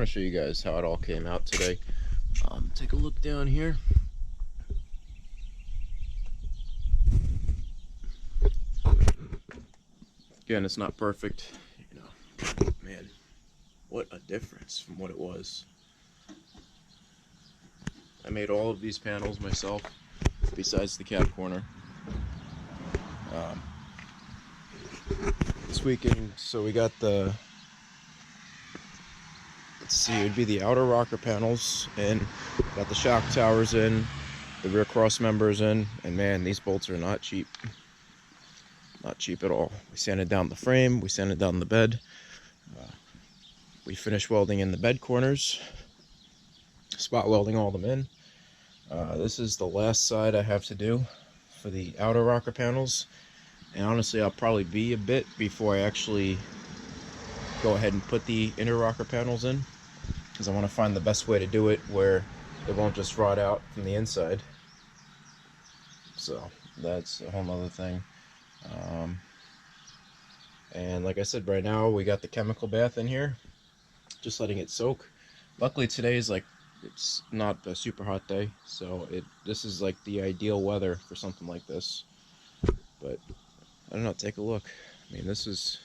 to show you guys how it all came out today. Take a look down here. Again, it's not perfect, you know. Man, what a difference from what it was. I made all of these panels myself, besides the cap corner. Tweaking, so we got the, let's see, it would be the outer rocker panels in, got the shock towers in, the rear cross members in, and man, these bolts are not cheap. Not cheap at all. We sanded down the frame, we sanded down the bed, we finished welding in the bed corners, spot welding all them in. This is the last side I have to do for the outer rocker panels, and honestly I'll probably be a bit before I actually go ahead and put the inner rocker panels in, because I want to find the best way to do it where it won't just rot out from the inside. So that's a whole nother thing. And like I said, right now we got the chemical bath in here, just letting it soak. Luckily today is like, it's not a super hot day, so this is like the ideal weather for something like this. But I don't know, take a look. I mean, this is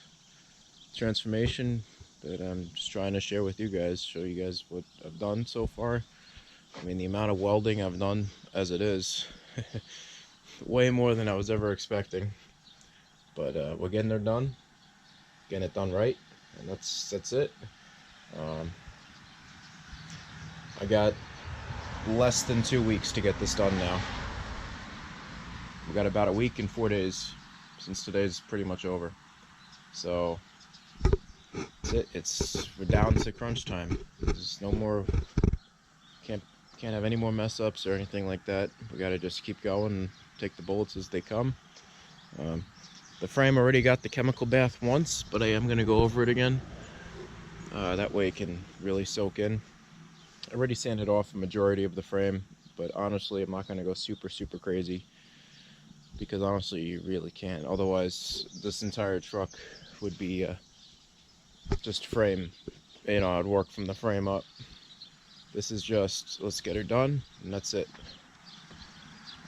transformation that I'm just trying to share with you guys, show you guys what I've done so far. I mean, the amount of welding I've done as it is, way more than I was ever expecting. But we're getting it done, getting it done right, and that's it. I got less than 2 weeks to get this done now. We got about a week and 4 days, since today's pretty much over. So that's it. We're down to crunch time. There's no more. Can't have any more mess ups or anything like that. We gotta just keep going and take the bullets as they come. The frame already got the chemical bath once, but I am gonna go over it again. That way it can really soak in. I already sanded off a majority of the frame, but honestly I'm not gonna go super crazy, because honestly you really can't. Otherwise this entire truck would be just frame, you know, I'd work from the frame up. This is just, let's get her done, and that's it.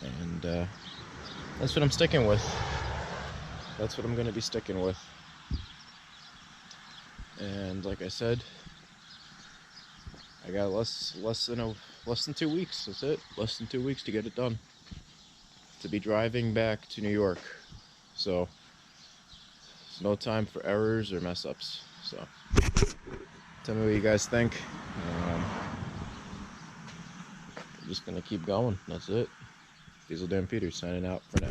And that's what I'm sticking with. That's what I'm going to be sticking with. And like I said, I got less than 2 weeks. That's it. Less than 2 weeks to get it done. To be driving back to New York. So there's no time for errors or mess ups. So tell me what you guys think. I'm just gonna keep going. That's it. Diesel Dan Peters signing out for now.